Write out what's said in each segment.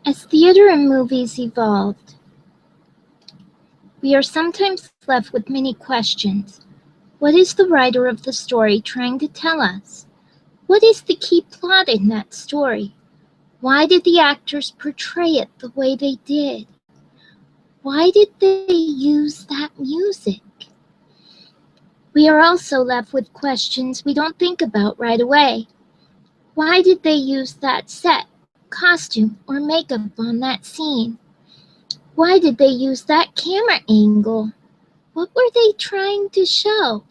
As theater and movies evolved, we are sometimes left with many questions. What is the writer of the story trying to tell us? What is the key plot in that story? Why did the actors portray it the way they did? Why did they use that music? We are also left with questions we don't think about right away. Why did they use that set, costume, or makeup on that scene? Why did they use that camera angle? What were they trying to show?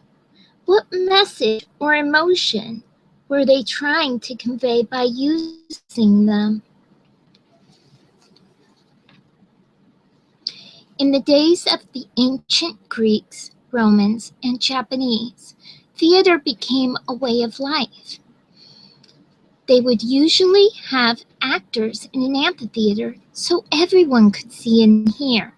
What message or emotion were they trying to convey by using them? In the days of the ancient Greeks, Romans, and Japanese, theater became a way of life. They would usually have actors in an amphitheater so everyone could see and hear.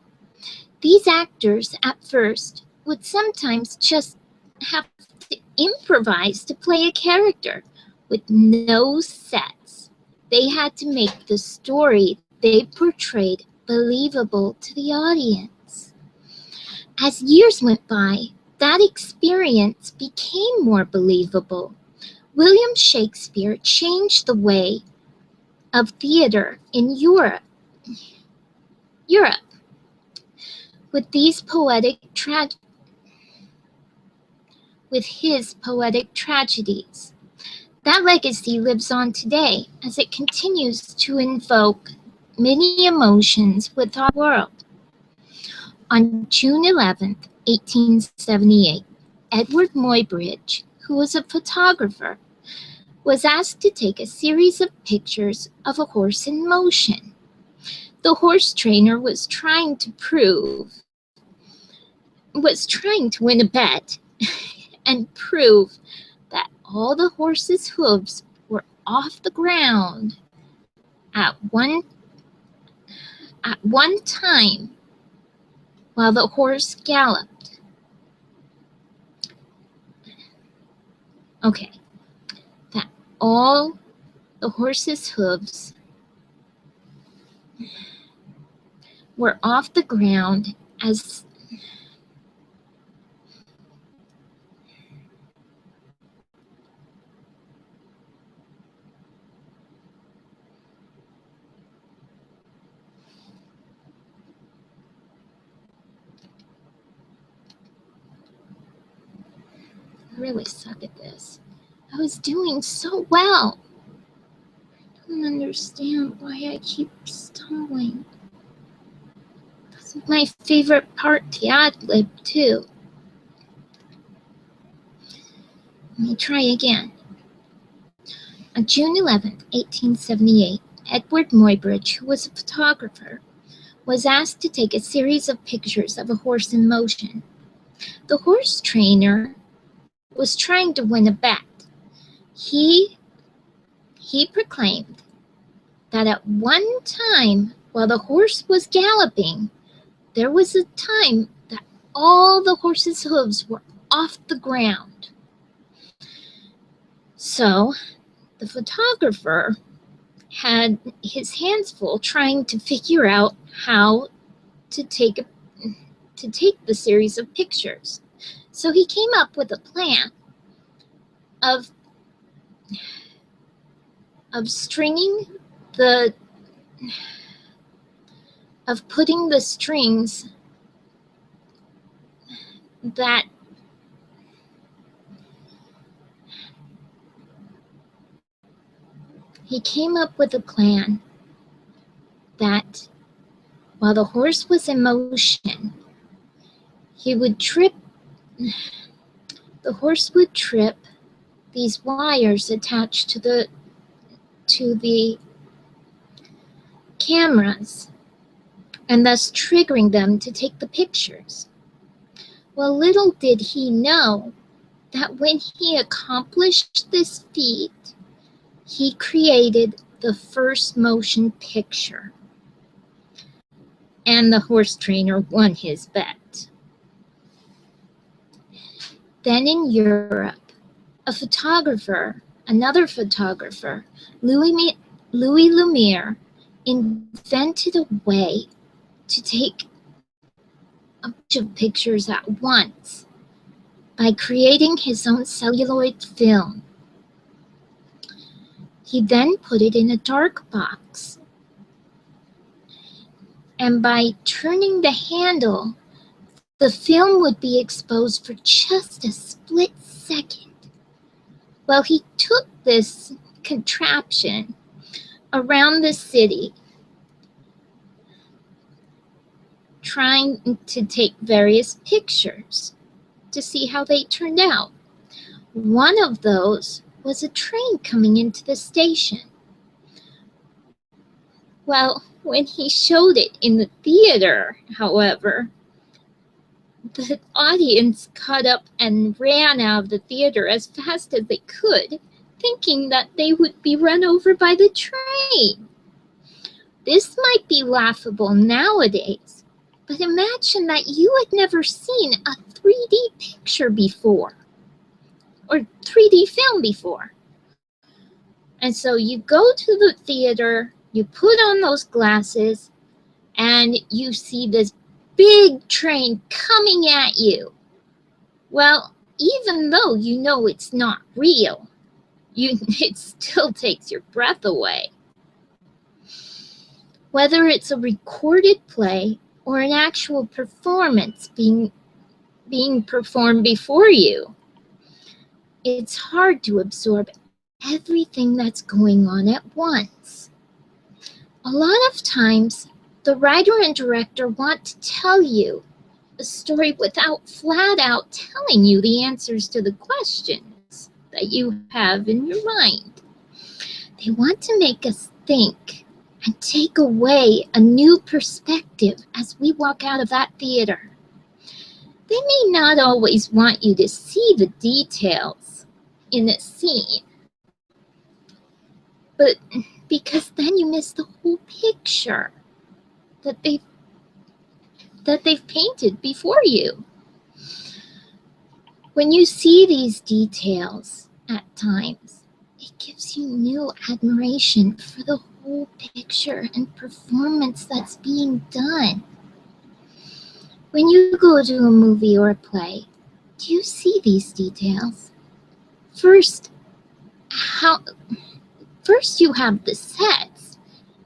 These actors at first would sometimes just have to improvise to play a character with no sets. They had to make the story they portrayed believable to the audience. As years went by, that experience became more believable. William Shakespeare changed the way of theater in Europe. With his poetic tragedies. That legacy lives on today as it continues to invoke many emotions with our world. On June 11, 1878, Edward Muybridge, who was a photographer, was asked to take a series of pictures of a horse in motion. The horse trainer was trying to win a bet and prove that all the horse's hooves were off the ground at one time while the horse galloped. Okay, that all the horse's hooves were off the ground as I really suck at this. I was doing so well. I don't understand why I keep stumbling. This is my favorite part to ad-lib too. Let me try again. On June 11, 1878, Edward Muybridge, who was a photographer, was asked to take a series of pictures of a horse in motion. The horse trainer was trying to win a bet. He proclaimed that at one time, while the horse was galloping, there was a time that all the horse's hooves were off the ground. So the photographer had his hands full trying to figure out how to take the series of pictures. So he came up with a plan of putting the strings that he came up with a plan that while the horse was in motion, the horse would trip these wires attached to the cameras and thus triggering them to take the pictures. Well, little did he know that when he accomplished this feat, he created the first motion picture. And the horse trainer won his bet. Then in Europe, another photographer, Louis Lumiere, invented a way to take a bunch of pictures at once by creating his own celluloid film. He then put it in a dark box, and by turning the handle, the film would be exposed for just a split second. Well, he took this contraption around the city, trying to take various pictures to see how they turned out. One of those was a train coming into the station. Well, when he showed it in the theater, however, the audience caught up and ran out of the theater as fast as they could, thinking that they would be run over by the train. This might be laughable nowadays, but imagine that you had never seen a 3D picture before, or 3D film before. And so you go to the theater, you put on those glasses, and you see this big train coming at you. Well, even though you know it's not real, it still takes your breath away. Whether it's a recorded play or an actual performance being performed before you, it's hard to absorb everything that's going on at once. A lot of times, the writer and director want to tell you a story without flat out telling you the answers to the questions that you have in your mind. They want to make us think and take away a new perspective as we walk out of that theater. They may not always want you to see the details in a scene, but because then you miss the whole picture that they've painted before you. When you see these details at times, it gives you new admiration for the whole picture and performance that's being done. When you go to a movie or a play, do you see these details? First, you have the sets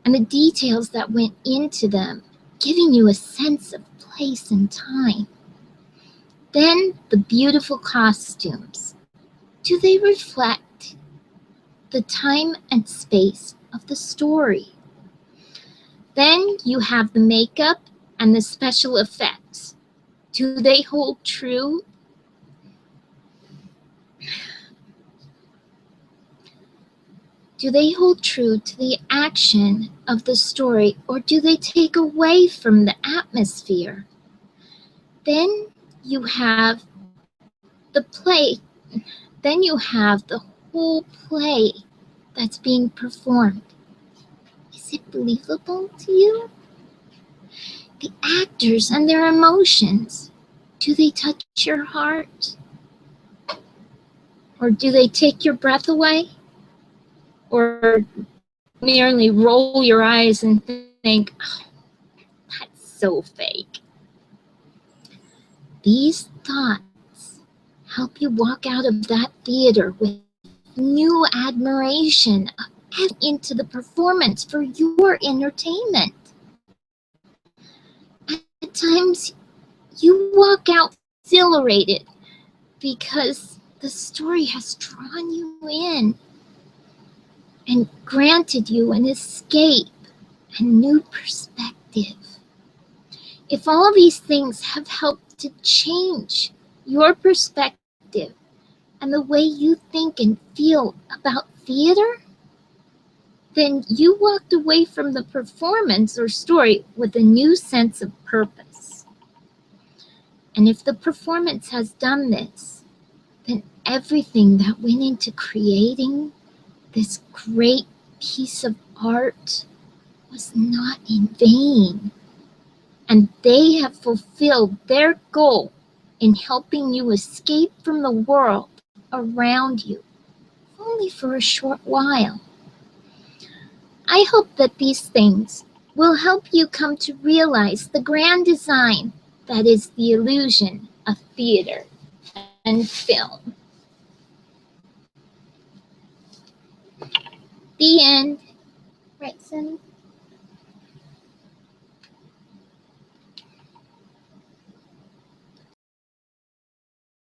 and the details that went into them, giving you a sense of place and time. Then the beautiful costumes. Do they reflect the time and space of the story? Then you have the makeup and the special effects. Do they hold true? Do they hold true to the action of the story, or do they take away from the atmosphere? Then you have the play. Then you have the whole play that's being performed. Is it believable to you? The actors and their emotions, do they touch your heart? Or do they take your breath away? Or merely roll your eyes and think, oh, that's so fake? These thoughts help you walk out of that theater with new admiration into the performance for your entertainment. At times, you walk out exhilarated because the story has drawn you in and granted you an escape and new perspective. If all these things have helped to change your perspective and the way you think and feel about theater, then you walked away from the performance or story with a new sense of purpose. And if the performance has done this, then everything that went into creating this great piece of art was not in vain. And they have fulfilled their goal in helping you escape from the world around you, only for a short while. I hope that these things will help you come to realize the grand design that is the illusion of theater and film. The end. Right, Sunny?